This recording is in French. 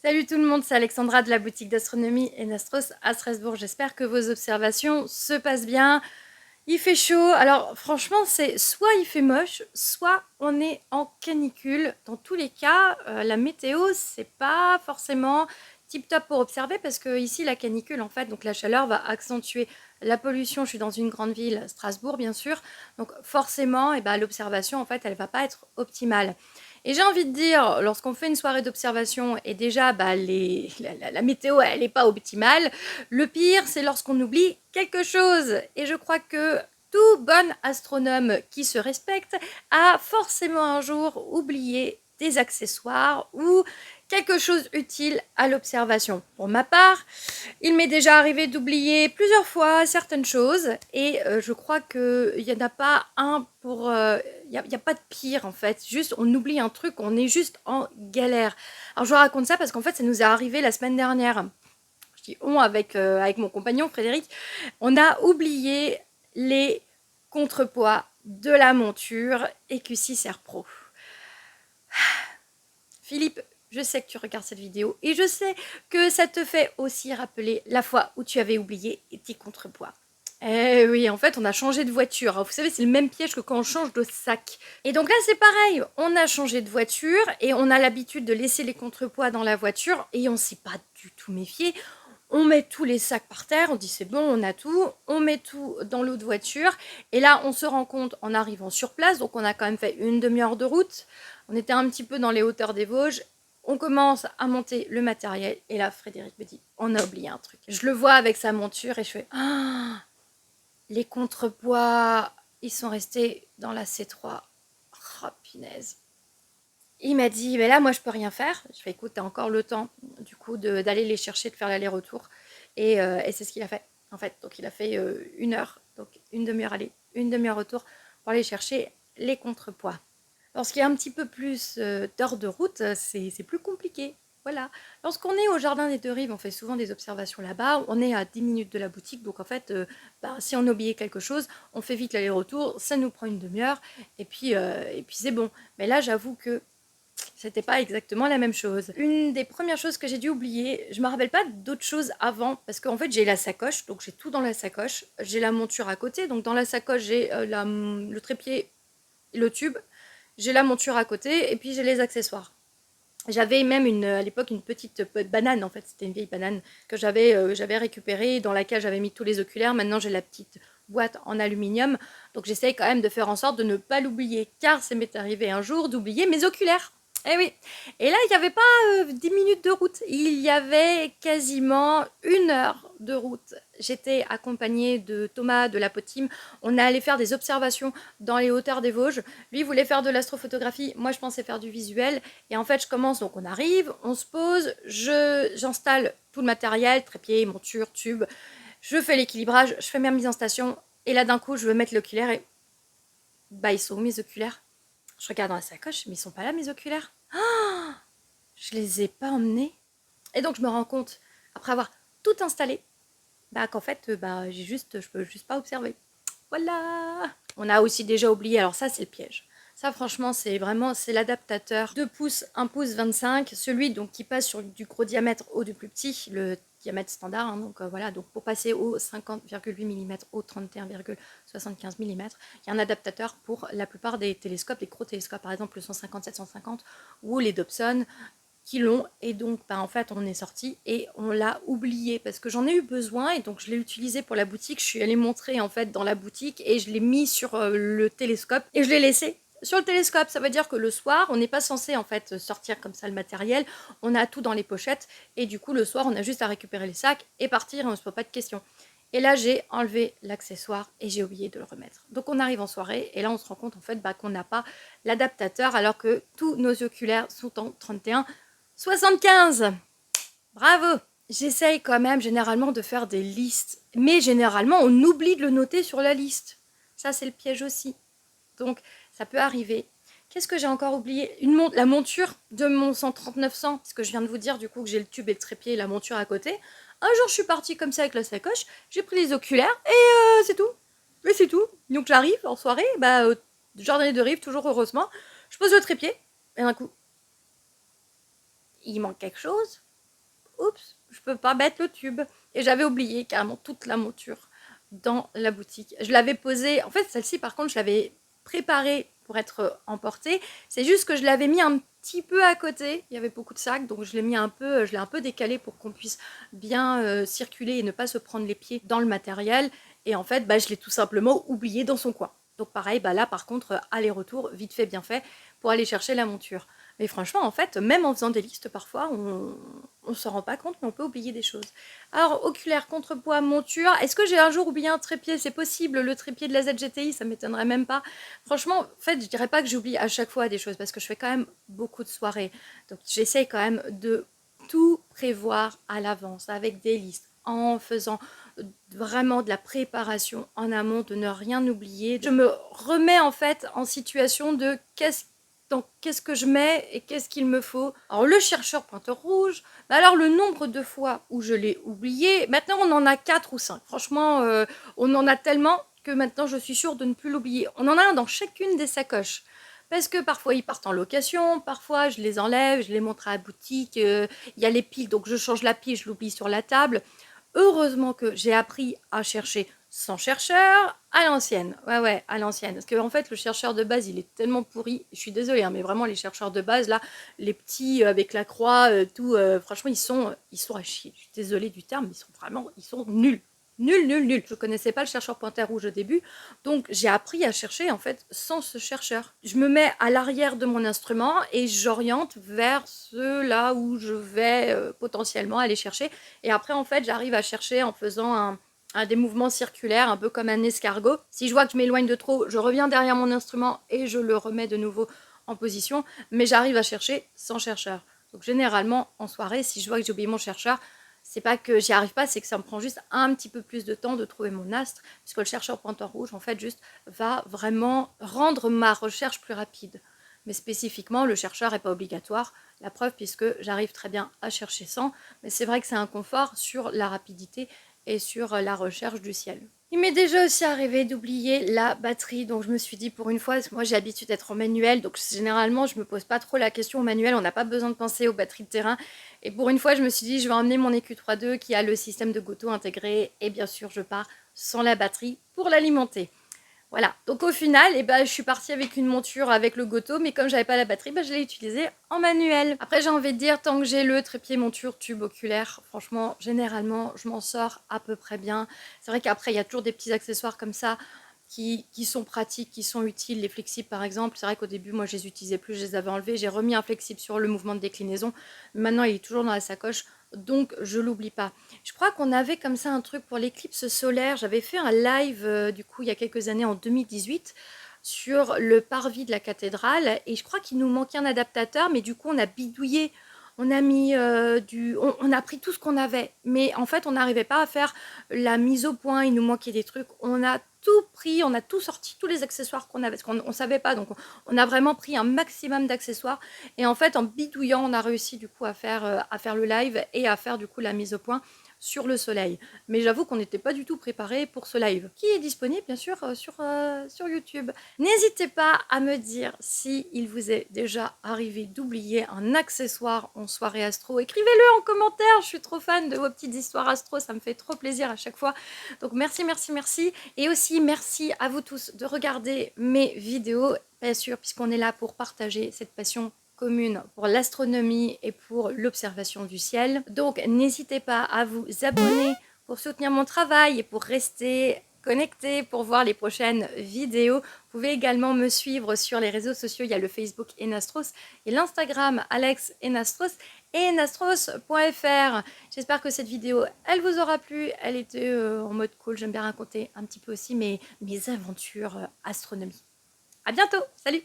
Salut tout le monde, c'est Alexandra de la boutique d'astronomie et Nastros à Strasbourg. J'espère que vos observations se passent bien. Il fait chaud, alors franchement c'est soit il fait moche, soit on est en canicule. Dans tous les cas, la météo c'est pas forcément tip top pour observer parce que ici la canicule en fait, donc la chaleur va accentuer la pollution. Je suis dans une grande ville, Strasbourg bien sûr, donc forcément l'observation en fait elle va pas être optimale. Et j'ai envie de dire, lorsqu'on fait une soirée d'observation et déjà la météo elle n'est pas optimale, le pire c'est lorsqu'on oublie quelque chose. Et je crois que tout bon astronome qui se respecte a forcément un jour oublié des accessoires ou quelque chose utile à l'observation. Pour ma part, il m'est déjà arrivé d'oublier plusieurs fois certaines choses et je crois qu'il n'y en a pas un pour... Il n'y a pas de pire en fait, juste on oublie un truc, on est juste en galère. Alors je vous raconte ça parce qu'en fait ça nous est arrivé la semaine dernière. Je dis on avec mon compagnon Frédéric, on a oublié les contrepoids de la monture EQ6R Pro. Philippe, je sais que tu regardes cette vidéo et je sais que ça te fait aussi rappeler la fois où tu avais oublié tes contrepoids. Eh oui, en fait, on a changé de voiture. Alors, vous savez, c'est le même piège que quand on change de sac. Et donc là, c'est pareil. On a changé de voiture et on a l'habitude de laisser les contrepoids dans la voiture et on ne s'est pas du tout méfié. On met tous les sacs par terre, on dit c'est bon, on a tout, on met tout dans l'autre voiture. Et là, on se rend compte en arrivant sur place, donc on a quand même fait une demi-heure de route. On était un petit peu dans les hauteurs des Vosges. On commence à monter le matériel et là, Frédéric me dit, on a oublié un truc. Je le vois avec sa monture et je fais, ah, les contrepoids, ils sont restés dans la C3. Oh, punaise. Il m'a dit, mais là, moi, je peux rien faire. Je fais, écoute, t'as encore le temps, du coup, d'aller les chercher, de faire l'aller-retour. Et c'est ce qu'il a fait, en fait. Donc, il a fait 1 heure, donc une demi-heure aller, une demi-heure retour, pour aller chercher les contrepoids. Lorsqu'il y a un petit peu plus d'heures de route, c'est plus compliqué. Voilà. Lorsqu'on est au jardin des Deux Rives, on fait souvent des observations là-bas. On est à 10 minutes de la boutique, donc en fait, si on a oublié quelque chose, on fait vite l'aller-retour, ça nous prend une demi-heure, et puis c'est bon. Mais là, j'avoue que c'était pas exactement la même chose. Une des premières choses que j'ai dû oublier, je me rappelle pas d'autres choses avant, parce qu'en fait j'ai la sacoche, donc j'ai tout dans la sacoche. J'ai la monture à côté, donc dans la sacoche j'ai le trépied, le tube, j'ai la monture à côté, et puis j'ai les accessoires. J'avais même à l'époque une petite banane, en fait, c'était une vieille banane que j'avais récupérée, dans laquelle j'avais mis tous les oculaires. Maintenant j'ai la petite boîte en aluminium, donc j'essaye quand même de faire en sorte de ne pas l'oublier, car ça m'est arrivé un jour d'oublier mes oculaires. Eh oui. Et là, il n'y avait pas 10 minutes de route, il y avait quasiment 1 heure de route. J'étais accompagnée de Thomas de la Potime. On est allé faire des observations dans les hauteurs des Vosges. Lui voulait faire de l'astrophotographie, moi je pensais faire du visuel. Et en fait, je commence, donc on arrive, on se pose, j'installe tout le matériel, trépied, monture, tube. Je fais l'équilibrage, je fais ma mise en station. Et là, d'un coup, je veux mettre l'oculaire et ils sont où mes oculaires? Je regarde dans la sacoche, mais ils sont pas là mes oculaires. Oh, je les ai pas emmenés. Et donc je me rends compte, après avoir tout installé, qu'en fait, je peux juste pas observer. Voilà. On a aussi déjà oublié, alors ça c'est le piège. Ça franchement c'est l'adaptateur 2 pouces, 1 pouce 25, celui donc qui passe sur du gros diamètre au du plus petit, le diamètre standard, hein, donc voilà, donc pour passer au 50,8 mm, au 31,75 mm, il y a un adaptateur pour la plupart des télescopes, les gros télescopes, par exemple le 150-750 ou les Dobson, qui l'ont, et donc en fait on est sorti et on l'a oublié parce que j'en ai eu besoin et donc je l'ai utilisé pour la boutique. Je suis allée montrer en fait dans la boutique et je l'ai mis sur le télescope et je l'ai laissé sur le télescope. Ça veut dire que le soir on n'est pas censé en fait sortir comme ça le matériel, on a tout dans les pochettes et du coup le soir on a juste à récupérer les sacs et partir et on se pose pas de questions. Et là j'ai enlevé l'accessoire et j'ai oublié de le remettre. Donc on arrive en soirée et là on se rend compte en fait qu'on n'a pas l'adaptateur alors que tous nos oculaires sont en 31-75. Bravo. J'essaye quand même généralement de faire des listes, mais généralement on oublie de le noter sur la liste. Ça c'est le piège aussi. Donc ça peut arriver. Qu'est-ce que j'ai encore oublié? La monture de mon 139-100, parce que je viens de vous dire du coup que j'ai le tube et le trépied et la monture à côté. Un jour je suis partie comme ça avec la sacoche, j'ai pris les oculaires et c'est tout. Et c'est tout. Donc j'arrive en soirée, jardin de rive, toujours heureusement, je pose le trépied et d'un coup, il manque quelque chose. oups, je peux pas mettre le tube. Et j'avais oublié carrément toute la monture dans la boutique. Je l'avais posée, en fait celle-ci par contre je l'avais préparée pour être emportée. C'est juste que je l'avais mis un petit peu à côté, il y avait beaucoup de sacs, donc je l'ai un peu décalé pour qu'on puisse bien circuler et ne pas se prendre les pieds dans le matériel. Et en fait, je l'ai tout simplement oublié dans son coin. Donc pareil, là par contre, aller-retour, vite fait, bien fait, pour aller chercher la monture. Mais franchement, en fait, même en faisant des listes, parfois, on s'en rend pas compte, mais on peut oublier des choses. Alors, oculaire, contrepoids, monture. Est-ce que j'ai un jour oublié un trépied? C'est possible, le trépied de la ZGTI, ça m'étonnerait même pas. Franchement, en fait, je dirais pas que j'oublie à chaque fois des choses, parce que je fais quand même beaucoup de soirées. Donc, j'essaye quand même de tout prévoir à l'avance, avec des listes, en faisant vraiment de la préparation en amont, de ne rien oublier. Je me remets en fait en situation de qu'est-ce que je mets et qu'est-ce qu'il me faut. Alors le chercheur pointeur rouge, alors le nombre de fois où je l'ai oublié, maintenant on en a 4 ou 5. Franchement, on en a tellement que maintenant je suis sûre de ne plus l'oublier. On en a un dans chacune des sacoches. Parce que parfois ils partent en location, parfois je les enlève, je les montre à la boutique, il y a les piles, donc je change la pile, je l'oublie sur la table. Heureusement que j'ai appris à chercher sans chercheur à l'ancienne. Ouais, à l'ancienne. Parce qu'en fait, le chercheur de base, il est tellement pourri. Je suis désolée, hein, mais vraiment, les chercheurs de base, là, les petits avec la croix, franchement, ils sont à chier. Je suis désolée du terme, mais ils sont nuls. Nul. Je connaissais pas le chercheur pointeur rouge au début, donc j'ai appris à chercher en fait sans ce chercheur. Je me mets à l'arrière de mon instrument et j'oriente vers ce là où je vais potentiellement aller chercher. Et après en fait j'arrive à chercher en faisant des mouvements circulaires, un peu comme un escargot. Si je vois que je m'éloigne de trop, je reviens derrière mon instrument et je le remets de nouveau en position, mais j'arrive à chercher sans chercheur. Donc généralement en soirée, si je vois que j'ai oublié mon chercheur, c'est pas que j'y arrive pas, c'est que ça me prend juste un petit peu plus de temps de trouver mon astre, puisque le chercheur pointeur rouge, en fait, juste va vraiment rendre ma recherche plus rapide. Mais spécifiquement, le chercheur n'est pas obligatoire, la preuve, puisque j'arrive très bien à chercher sans, mais c'est vrai que c'est un confort sur la rapidité et sur la recherche du ciel. Il m'est déjà aussi arrivé d'oublier la batterie, donc je me suis dit pour une fois, parce que moi j'ai l'habitude d'être en manuel, donc généralement je me pose pas trop la question au manuel, on n'a pas besoin de penser aux batteries de terrain, et pour une fois je me suis dit je vais emmener mon EQ32 qui a le système de Goto intégré, et bien sûr je pars sans la batterie pour l'alimenter. Voilà, donc au final, je suis partie avec une monture avec le Goto, mais comme j'avais pas la batterie, je l'ai utilisée en manuel. Après, j'ai envie de dire, tant que j'ai le trépied monture tube oculaire, franchement, généralement, je m'en sors à peu près bien. C'est vrai qu'après, il y a toujours des petits accessoires comme ça qui sont pratiques, qui sont utiles. Les flexibles, par exemple, c'est vrai qu'au début, moi, je les utilisais plus, je les avais enlevés. J'ai remis un flexible sur le mouvement de déclinaison. Maintenant, il est toujours dans la sacoche, donc je l'oublie pas. Je crois qu'on avait comme ça un truc pour l'éclipse solaire. J'avais fait un live, du coup, il y a quelques années, en 2018, sur le parvis de la cathédrale. Et je crois qu'il nous manquait un adaptateur, mais du coup, on a bidouillé. On a mis on a pris tout ce qu'on avait, mais en fait on n'arrivait pas à faire la mise au point, il nous manquait des trucs, on a tout pris, on a tout sorti, tous les accessoires qu'on avait, parce qu'on ne savait pas, donc on a vraiment pris un maximum d'accessoires, et en fait en bidouillant on a réussi du coup à faire le live et à faire du coup la mise au point sur le soleil. Mais j'avoue qu'on n'était pas du tout préparé pour ce live, qui est disponible bien sûr sur YouTube. N'hésitez pas à me dire si il vous est déjà arrivé d'oublier un accessoire en soirée astro. Écrivez-le en commentaire, je suis trop fan de vos petites histoires astro, ça me fait trop plaisir à chaque fois. Donc merci. Et aussi merci à vous tous de regarder mes vidéos, bien sûr, puisqu'on est là pour partager cette passion commune pour l'astronomie et pour l'observation du ciel. Donc n'hésitez pas à vous abonner pour soutenir mon travail et pour rester connecté pour voir les prochaines vidéos. Vous pouvez également me suivre sur les réseaux sociaux, il y a le Facebook Enastros et l'Instagram Alex Enastros et enastros.fr. J'espère que cette vidéo, elle vous aura plu, elle était en mode cool, j'aime bien raconter un petit peu aussi mes aventures astronomie. À bientôt, salut!